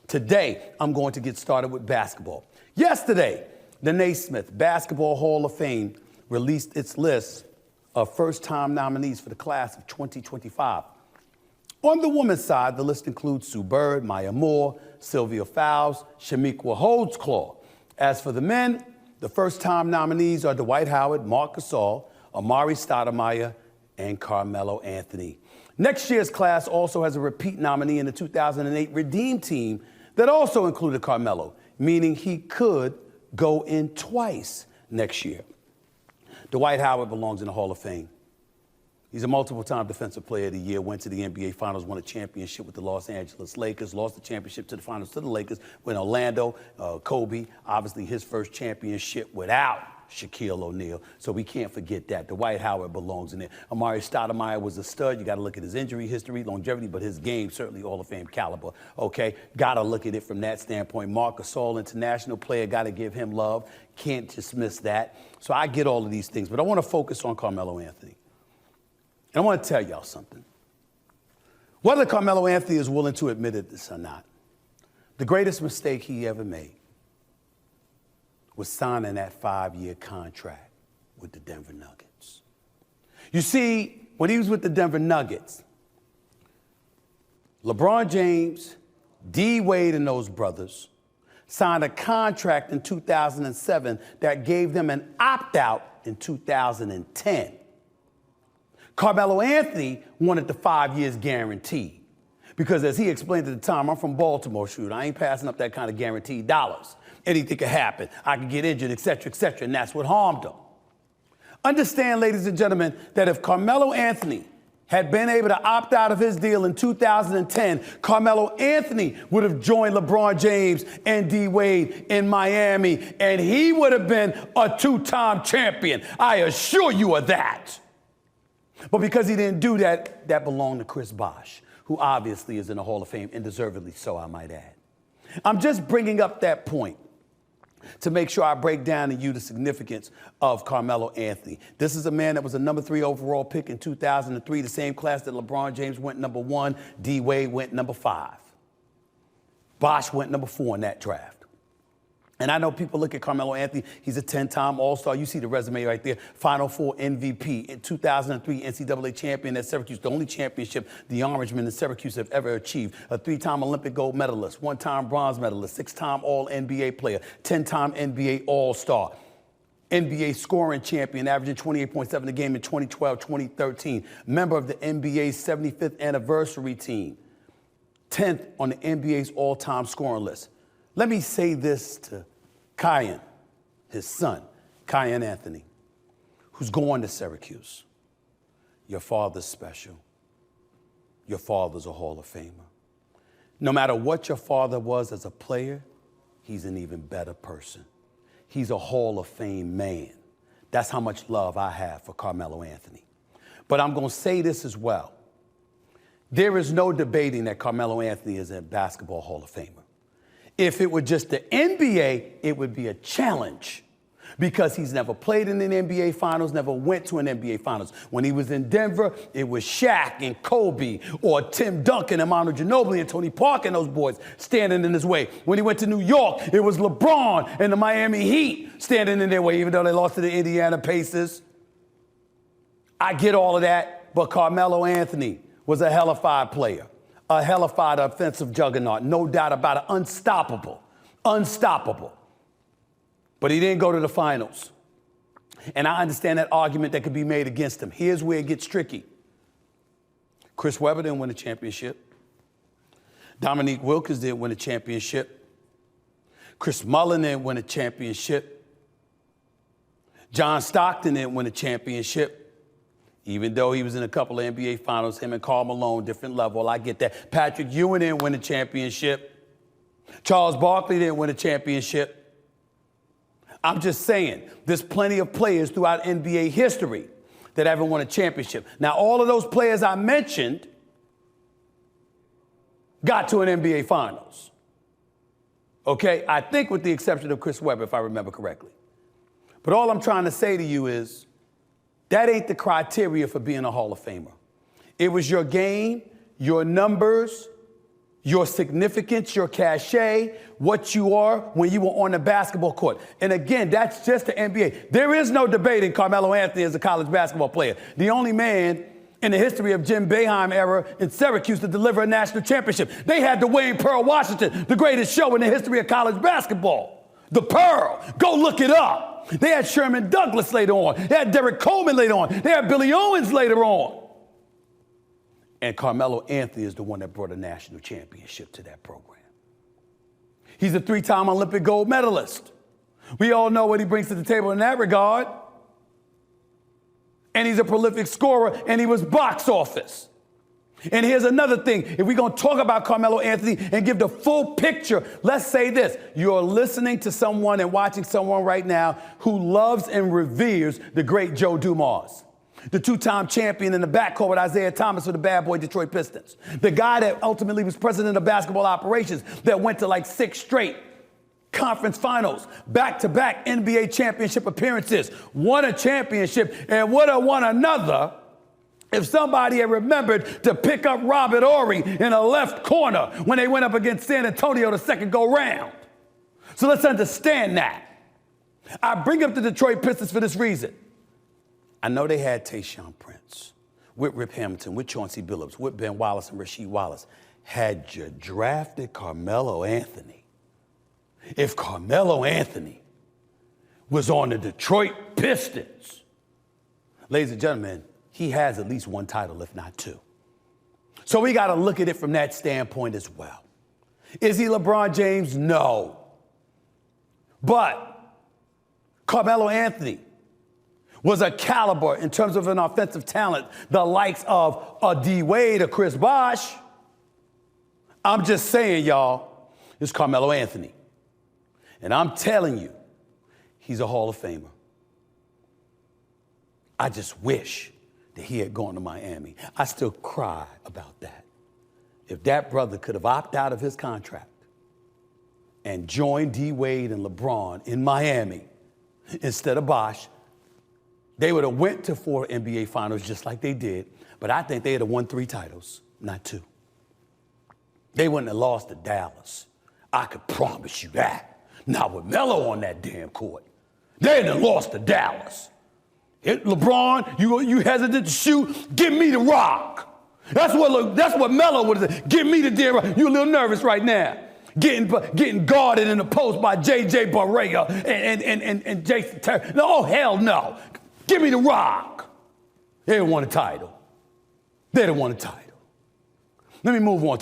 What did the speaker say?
Today, I'm going to get started with basketball. Yesterday, the Naismith Basketball Hall of Fame released its list of first-time nominees for the class of 2025. On the women's side, the list includes Sue Bird, Maya Moore, Sylvia Fowles, Shamiqua Holdsclaw. As for the men, the first-time nominees are Dwight Howard, Marc Gasol, Amari Stoudemire, and Carmelo Anthony. Next year's class also has a repeat nominee in the 2008 Redeem Team that also included Carmelo, meaning he could go in twice next year. Dwight Howard belongs in the Hall of Fame. He's a multiple-time Defensive Player of the Year, went to the NBA Finals, won a championship with the Los Angeles Lakers, lost the championship to the Finals to the Lakers with Orlando, Kobe, obviously his first championship without Shaquille O'Neal, so we can't forget that. Dwight Howard belongs in there. Amari Stoudemire was a stud. You got to look at his injury history, longevity, but his game, certainly Hall of Fame caliber, okay? Got to look at it from that standpoint. Marc Gasol, international player, got to give him love. Can't dismiss that. So I get all of these things, but I want to focus on Carmelo Anthony. And I want to tell y'all something. Whether Carmelo Anthony is willing to admit it or not, the greatest mistake he ever made was signing that 5-year contract with the Denver Nuggets. You see, when he was with the Denver Nuggets, LeBron James, D. Wade, and those brothers signed a contract in 2007 that gave them an opt-out in 2010. Carmelo Anthony wanted the 5 years guaranteed because, as he explained at the time, I'm from Baltimore, shoot, I ain't passing up that kind of guaranteed dollars. Anything could happen. I could get injured, et cetera, and that's what harmed him. Understand, ladies and gentlemen, that if Carmelo Anthony had been able to opt out of his deal in 2010, Carmelo Anthony would have joined LeBron James and D. Wade in Miami, and he would have been a 2-time champion. I assure you of that. But because he didn't do that, that belonged to Chris Bosh, who obviously is in the Hall of Fame, and deservedly so, I might add. I'm just bringing up that point to make sure I break down to you the significance of Carmelo Anthony. This is a man that was a number 3 overall pick in 2003, the same class that LeBron James went number 1, D. Wade went number 5. Bosh went number 4 in that draft. And I know people look at Carmelo Anthony, he's a 10-time All-Star. You see the resume right there. Final 4 MVP, in 2003 NCAA champion at Syracuse, the only championship the Orangemen in Syracuse have ever achieved. A 3-time Olympic gold medalist, 1-time bronze medalist, 6-time All-NBA player, 10-time NBA All-Star. NBA scoring champion, averaging 28.7 a game in 2012-2013. Member of the NBA's 75th anniversary team. 10th on the NBA's all-time scoring list. Let me say this to Kiyan, his son, Kiyan Anthony, who's going to Syracuse. Your father's special. Your father's a Hall of Famer. No matter what your father was as a player, he's an even better person. He's a Hall of Fame man. That's how much love I have for Carmelo Anthony. But I'm going to say this as well. There is no debating that Carmelo Anthony is a basketball Hall of Famer. If it were just the NBA, it would be a challenge because he's never played in an NBA Finals, never went to an NBA Finals. When he was in Denver, it was Shaq and Kobe or Tim Duncan and Manu Ginobili and Tony Parker and those boys standing in his way. When he went to New York, it was LeBron and the Miami Heat standing in their way, even though they lost to the Indiana Pacers. I get all of that, but Carmelo Anthony was a hellified player. A hellified offensive juggernaut, no doubt about it, unstoppable, unstoppable. But he didn't go to the finals. And I understand that argument that could be made against him. Here's where it gets tricky. Chris Webber didn't win a championship. Dominique Wilkins didn't win a championship. Chris Mullin didn't win a championship. John Stockton didn't win a championship. Even though he was in a couple of NBA Finals, him and Karl Malone, different level, I get that. Patrick Ewing didn't win a championship. Charles Barkley didn't win a championship. I'm just saying, there's plenty of players throughout NBA history that haven't won a championship. Now, all of those players I mentioned got to an NBA Finals. Okay? I think with the exception of Chris Webber, if I remember correctly. But all I'm trying to say to you is, that ain't the criteria for being a Hall of Famer. It was your game, your numbers, your significance, your cachet, what you are when you were on the basketball court. And again, that's just the NBA. There is no debating Carmelo Anthony as a college basketball player. The only man in the history of Jim Boeheim era in Syracuse to deliver a national championship. They had the Wayne Pearl Washington, the greatest show in the history of college basketball. The Pearl. Go look it up. They had Sherman Douglas later on. They had Derek Coleman later on. They had Billy Owens later on. And Carmelo Anthony is the one that brought a national championship to that program. He's a 3-time Olympic gold medalist. We all know what he brings to the table in that regard. And he's a prolific scorer, and he was box office. And here's another thing. If we're going to talk about Carmelo Anthony and give the full picture, let's say this. You're listening to someone and watching someone right now who loves and reveres the great Joe Dumars, the 2-time champion in the backcourt with Isaiah Thomas for the bad boy Detroit Pistons, the guy that ultimately was president of basketball operations that went to like 6 straight conference finals, back-to-back NBA championship appearances, won a championship, and would have won another if somebody had remembered to pick up Robert Horry in a left corner when they went up against San Antonio the second go-round. So let's understand that. I bring up the Detroit Pistons for this reason. I know they had Tayshaun Prince, with Rip Hamilton, with Chauncey Billups, with Ben Wallace and Rasheed Wallace. Had you drafted Carmelo Anthony, if Carmelo Anthony was on the Detroit Pistons, ladies and gentlemen, he has at least 1 title, if not 2. So we got to look at it from that standpoint as well. Is he LeBron James? No. But Carmelo Anthony was a caliber in terms of an offensive talent, the likes of a D. Wade, a Chris Bosh. I'm just saying, y'all, it's Carmelo Anthony. And I'm telling you, he's a Hall of Famer. I just wish that he had gone to Miami. I still cry about that. If that brother could have opted out of his contract and joined D. Wade and LeBron in Miami instead of Bosh, they would have went to 4 NBA finals just like they did, but I think they'd have won 3 titles, not 2. They wouldn't have lost to Dallas. I could promise you that. Not with Melo on that damn court. They'd have lost to Dallas. LeBron, you hesitant to shoot? Give me the rock. That's what Melo would have said. Give me the damn rock. You a little nervous right now. Getting guarded in the post by J.J. Barea and Jason Terry. No, hell no. Give me the rock. They didn't want a title. They didn't want a title. Let me move on to